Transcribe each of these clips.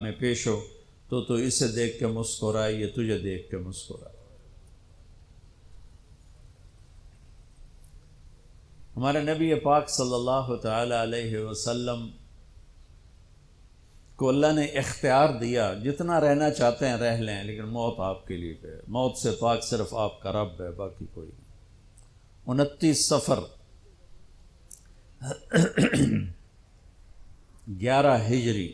میں پیش ہو تو اسے دیکھ کے مسکرائے، یہ تجھے دیکھ کے مسکرائے۔ ہمارے نبی پاک صلی اللہ تعالی علیہ وسلم کو اللہ نے اختیار دیا، جتنا رہنا چاہتے ہیں رہ لیں، لیکن موت آپ کے لیے ہے، موت سے پاک صرف آپ کا رب ہے، باقی کوئی نہیں۔ 29 صفر 11 ہجری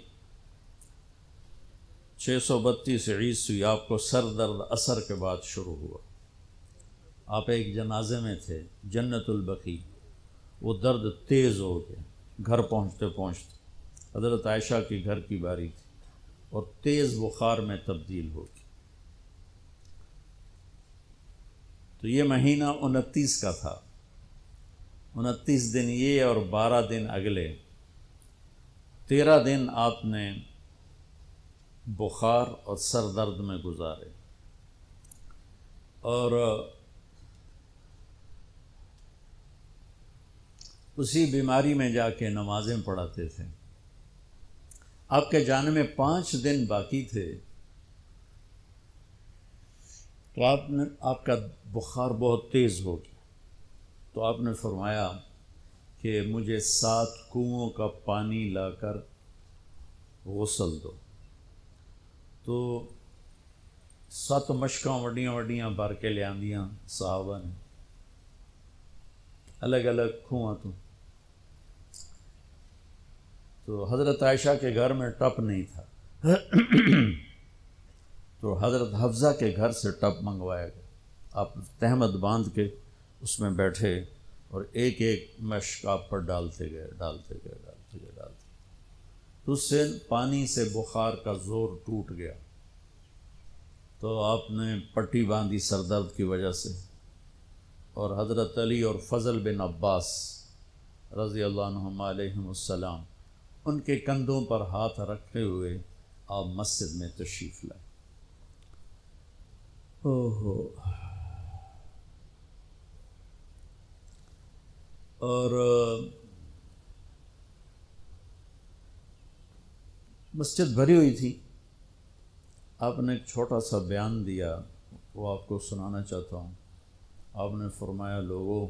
632 عیسوی آپ کو سر درد عصر کے بعد شروع ہوا۔ آپ ایک جنازے میں تھے جنت البقیع، وہ درد تیز ہو گیا، گھر پہنچتے پہنچتے حضرت عائشہ کی گھر کی باری تھی اور تیز بخار میں تبدیل ہو گئی۔ تو یہ مہینہ 29 کا تھا، 29 دن یہ اور 12 دن اگلے، 13 دن آپ نے بخار اور سر درد میں گزارے، اور اسی بیماری میں جا کے نمازیں پڑھاتے تھے۔ آپ کے جانے میں 5 دن باقی تھے تو آپ کا بخار بہت تیز ہو گیا، تو آپ نے فرمایا کہ مجھے 7 کنوؤں کا پانی لا کر غسل دو۔ تو 7 مشکاں وڈیاں وڈیاں بھر کے لے آندیاں صحابہ نے، الگ الگ کنواں تو حضرت عائشہ کے گھر میں ٹپ نہیں تھا تو حضرت حفصہ کے گھر سے ٹپ منگوایا گیا۔ آپ تہمت باندھ کے اس میں بیٹھے اور ایک ایک مشک آپ پر ڈالتے گئے تو اس سے پانی سے بخار کا زور ٹوٹ گیا، تو آپ نے پٹی باندھی سر درد کی وجہ سے، اور حضرت علی اور فضل بن عباس رضی اللہ عنہم علیہم السلام ان کے کندھوں پر ہاتھ رکھتے ہوئے آپ مسجد میں تشریف لائے۔ اور مسجد بھری ہوئی تھی۔ آپ نے ایک چھوٹا سا بیان دیا، وہ آپ کو سنانا چاہتا ہوں۔ آپ نے فرمایا، لوگوں،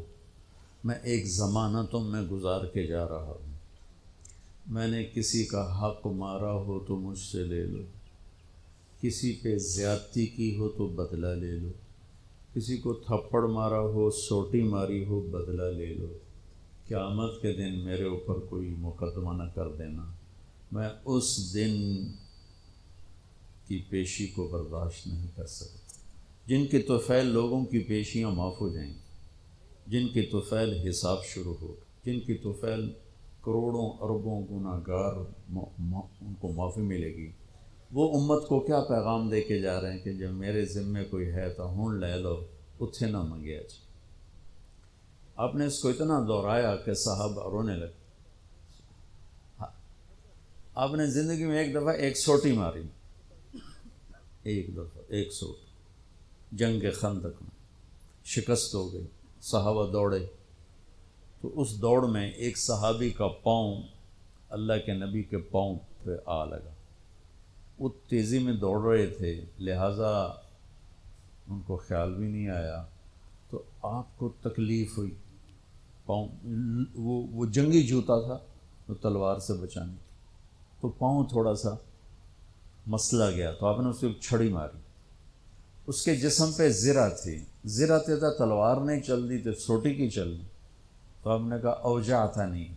میں ایک زمانہ تم میں گزار کے جا رہا ہوں، میں نے کسی کا حق مارا ہو تو مجھ سے لے لو، کسی پہ زیادتی کی ہو تو بدلہ لے لو، کسی کو تھپڑ مارا ہو، سوٹی ماری ہو، بدلہ لے لو، قیامت کے دن میرے اوپر کوئی مقدمہ نہ کر دینا، میں اس دن کی پیشی کو برداشت نہیں کر سکتا۔ جن کے طفیل لوگوں کی پیشیاں معاف ہو جائیں گی، جن کے طفیل حساب شروع ہو، جن کی طفیل کروڑوں اربوں گناہ گار ان کو معافی ملے گی، وہ امت کو کیا پیغام دے کے جا رہے ہیں کہ جب میرے ذمے کوئی ہے تو ہون لے لو، اتھے نہ منگیا جائے۔ آپ نے اس کو اتنا دہرایا کہ صحابہ رونے لگے۔ آپ نے زندگی میں ایک دفعہ ایک سوٹی ماری، ایک دفعہ ایک سوٹی، جنگ خندق میں شکست ہو گئی، صحابہ دوڑے، تو اس دوڑ میں ایک صحابی کا پاؤں اللہ کے نبی کے پاؤں پہ آ لگا۔ وہ تیزی میں دوڑ رہے تھے، لہٰذا ان کو خیال بھی نہیں آیا، تو آپ کو تکلیف ہوئی۔ پاؤں وہ جنگی جوتا تھا، وہ تلوار سے بچانے، تو پاؤں تھوڑا سا مسلا گیا، تو آپ نے اسے چھڑی ماری۔ اس کے جسم پہ زرہ تھی، زرہ تھا، تلوار نہیں چل دی تو سوٹی کی چل دی، تو آپ نے کہا اوجا تھا نہیں،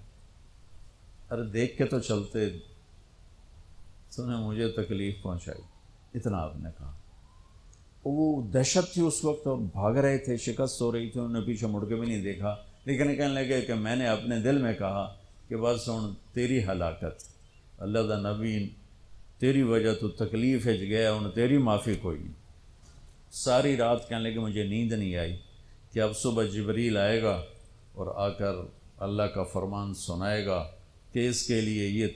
ارے دیکھ کے تو چلتے، تو نے مجھے تکلیف پہنچائی، اتنا آپ نے کہا۔ وہ دہشت تھی اس وقت، بھاگ رہے تھے، شکست ہو رہی تھی، انہوں نے پیچھے مڑ کے بھی نہیں دیکھا، لیکن کہنے لگے کہ میں نے اپنے دل میں کہا کہ بس سن تیری ہلاکت، اللہ دا نبی تیری وجہ تو تکلیف ہج گیا، انہیں تیری معافی کوئی نہیں۔ ساری رات کہنے لگے مجھے نیند نہیں آئی کہ اب صبح جبریل آئے گا اور آ کر اللہ کا فرمان سنائے گا کہ اس کے لیے یہ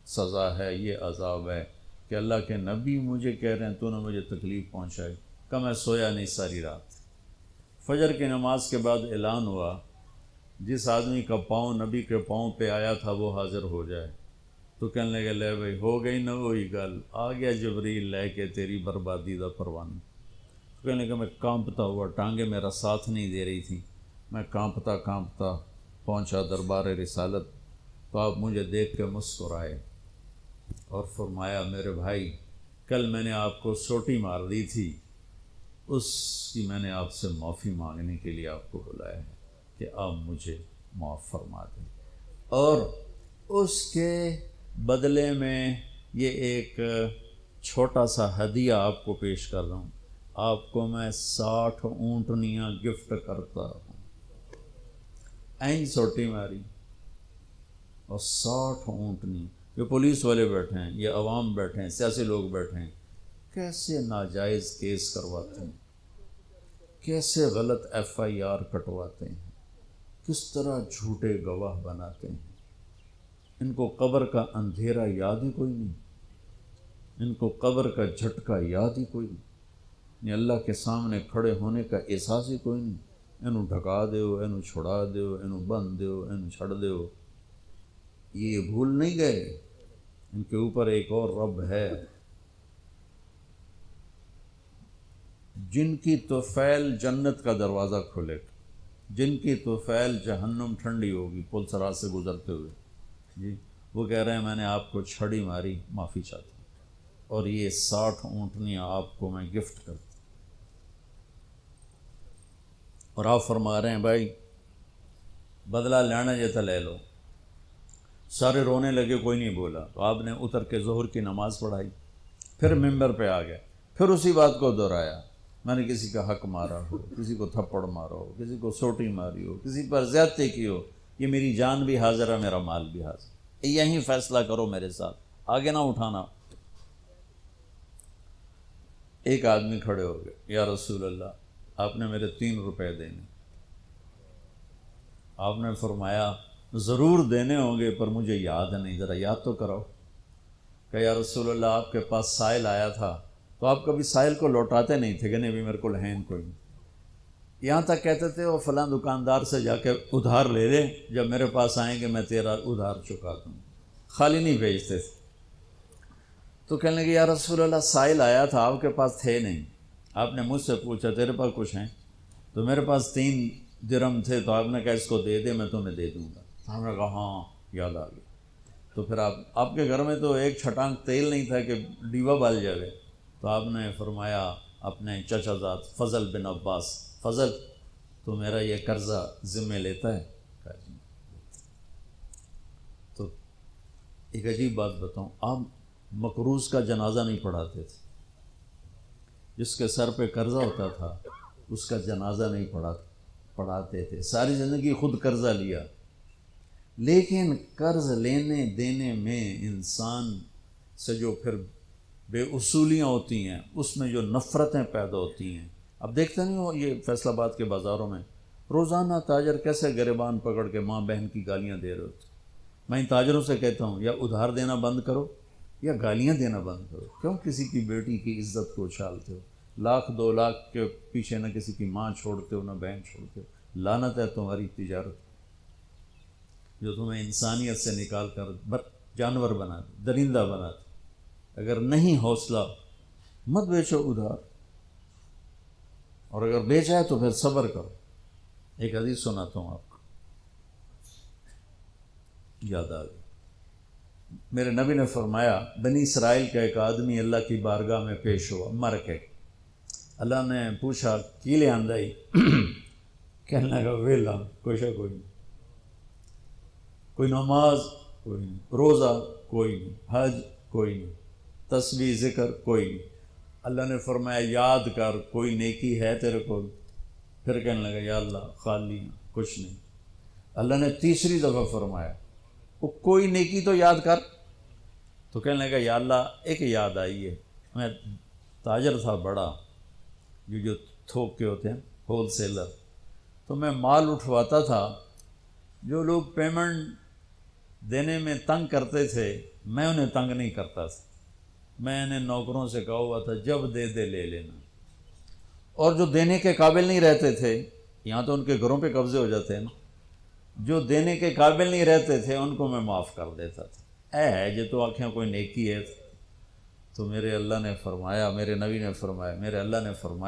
سزا ہے، یہ عذاب ہے، کہ اللہ کے نبی مجھے کہہ رہے ہیں تو نے مجھے تکلیف پہنچائی۔ کہ میں سویا نہیں ساری رات۔ فجر کی نماز کے بعد اعلان ہوا، جس آدمی کا پاؤں نبی کے پاؤں پہ آیا تھا وہ حاضر ہو جائے۔ تو کہنے لگے لے بھائی ہو گئی نہ وہی گل، آ گیا جبریل لے کے تیری بربادی دا پروانہ۔ تو کہنے لگا میں کانپتا ہوا، ٹانگیں میرا ساتھ نہیں دے رہی تھیں، میں کانپتا کانپتا پہنچا دربار رسالت۔ تو آپ مجھے دیکھ کے مسکرائے اور فرمایا میرے بھائی کل میں نے آپ کو سوٹی مار دی تھی، اس کی میں نے آپ سے معافی مانگنے کے لیے آپ کو بلایا ہے کہ آپ مجھے معاف فرما دیں، اور اس کے بدلے میں یہ ایک چھوٹا سا ہدیہ آپ کو پیش کر رہا ہوں، آپ کو میں 60 اونٹنیاں گفٹ کرتا ہوں۔ این سوٹی ماری اور 60 اونٹنی، یہ پولیس والے بیٹھے ہیں، یہ عوام بیٹھے ہیں، سیاسی لوگ بیٹھے ہیں، کیسے ناجائز کیس کرواتے ہیں، کیسے غلط FIR کٹواتے ہیں، کس طرح جھوٹے گواہ بناتے ہیں۔ ان کو قبر کا اندھیرا یاد ہی کوئی نہیں، ان کو قبر کا جھٹکا یاد ہی کوئی نہیں، اللہ کے سامنے کھڑے ہونے کا احساس ہی کوئی نہیں۔ اینو ڈھکا دیو، اینو چھڑا دیو، اینو بند دیو، اینو چھڑ دیو، یہ بھول نہیں گئے ان کے اوپر ایک اور رب ہے جن کی طفیل جنت کا دروازہ کھولے گا، جن کی طفیل جہنم ٹھنڈی ہوگی پل سرات سے گزرتے ہوئے۔ جی وہ کہہ رہے ہیں میں نے آپ کو چھڑی ماری، معافی چاہتا ہوں، اور یہ 60 اونٹنیاں آپ کو میں گفٹ کرتا ہوں۔ اور آپ فرما رہے ہیں بھائی بدلہ لینا جیتا لے لو۔ سارے رونے لگے، کوئی نہیں بولا۔ تو آپ نے اتر کے ظہر کی نماز پڑھائی، پھر ممبر پہ آ گئے، پھر اسی بات کو دہرایا، میں نے کسی کا حق مارا ہو، کسی کو تھپڑ مارا ہو، کسی کو سوٹی ماری ہو، کسی پر زیادتی کی ہو، یہ میری جان بھی حاضر ہے، میرا مال بھی حاضر ہے، یہیں فیصلہ کرو میرے ساتھ، آگے نہ اٹھانا۔ ایک آدمی کھڑے ہو گئے، یا رسول اللہ آپ نے میرے 3 روپے دینے۔ آپ نے فرمایا ضرور دینے ہوں گے پر مجھے یاد نہیں، ذرا یاد تو کرو۔ کہ یا رسول اللہ آپ کے پاس سائل آیا تھا تو آپ کبھی سائل کو لوٹاتے نہیں تھے کہ نہیں بھی میرے کو لہین کوئی نہیں، یہاں تک کہتے تھے وہ فلاں دکاندار سے جا کے ادھار لے لے، جب میرے پاس آئیں گے میں تیرا ادھار چکا دوں، خالی نہیں بھیجتے تھے۔ تو کہنے لگے یا رسول اللہ سائل آیا تھا آپ کے پاس تھے نہیں، آپ نے مجھ سے پوچھا تیرے پاس کچھ ہیں؟ تو میرے پاس 3 درہم تھے، تو آپ نے کہا اس کو دے دے میں تمہیں دے دوں گا۔ ہم نے کہا ہاں یاد آ گیا۔ تو پھر آپ کے گھر میں تو ایک چھٹانک تیل نہیں تھا کہ ڈیوا بال جائے، تو آپ نے فرمایا اپنے چچا زاد فضل بن عباس، فضل تو میرا یہ قرضہ ذمہ لیتا ہے؟ کہا جی۔ تو ایک عجیب بات بتاؤں، آپ مقروض کا جنازہ نہیں پڑھاتے تھے، جس کے سر پہ قرضہ ہوتا تھا اس کا جنازہ نہیں پڑھاتے تھے، ساری زندگی خود قرضہ لیا۔ لیکن قرض لینے دینے میں انسان سے جو پھر بے اصولیاں ہوتی ہیں، اس میں جو نفرتیں پیدا ہوتی ہیں، اب دیکھتے نہیں ہو یہ فیصل آباد کے بازاروں میں روزانہ تاجر کیسے گریبان پکڑ کے ماں بہن کی گالیاں دے رہے ہوتے۔ میں ان تاجروں سے کہتا ہوں یا ادھار دینا بند کرو یا گالیاں دینا بند کرو، کیوں کسی کی بیٹی کی عزت کو اچھالتے ہو؟ 1,00,000 2 لاکھ کے پیچھے نہ کسی کی ماں چھوڑتے ہو نہ بہن چھوڑتے ہو، لعنت ہے تمہاری تجارت جو تمہیں انسانیت سے نکال کر جانور بنا دے، درندہ بنا دے۔ اگر نہیں حوصلہ مت بیچو ادھار، اور اگر بیچا ہے تو پھر صبر کرو۔ ایک حدیث سناتا ہوں آپ کو، یاد آ گئی۔ میرے نبی نے فرمایا بنی اسرائیل کا ایک آدمی اللہ کی بارگاہ میں پیش ہوا مر کے، اللہ نے پوچھا کی لے آندائی؟ کہنے لگا ویلا کوئی شا کوئی نہیں، کوئی نماز کوئی نہیں، روزہ کوئی نہیں، حج کوئی نہیں، تسبیح ذکر کوئی نہیں۔ اللہ نے فرمایا یاد کر کوئی نیکی ہے تیرے کو؟ پھر کہنے لگا یا اللہ خالی کچھ نہیں۔ اللہ نے تیسری دفعہ فرمایا وہ کوئی نیکی تو یاد کر۔ تو کہنے لگا یا اللہ ایک یاد آئی ہے، میں تاجر تھا بڑا، جو تھوک کے ہوتے ہیں ہول سیلر، تو میں مال اٹھواتا تھا، جو لوگ پیمنٹ دینے میں تنگ کرتے تھے میں انہیں تنگ نہیں کرتا تھا، میں نے نوکروں سے کہا ہوا تھا جب دے دے لے لینا، اور جو دینے کے قابل نہیں رہتے تھے، یہاں تو ان کے گھروں پہ قبضے ہو جاتے ہیں نا، جو دینے کے قابل نہیں رہتے تھے ان کو میں معاف کر دیتا تھا۔ اے جو تو آنکھیں کوئی نیکی ہے تو میرے اللہ نے فرمایا، میرے نبی نے فرمایا، میرے اللہ نے فرمایا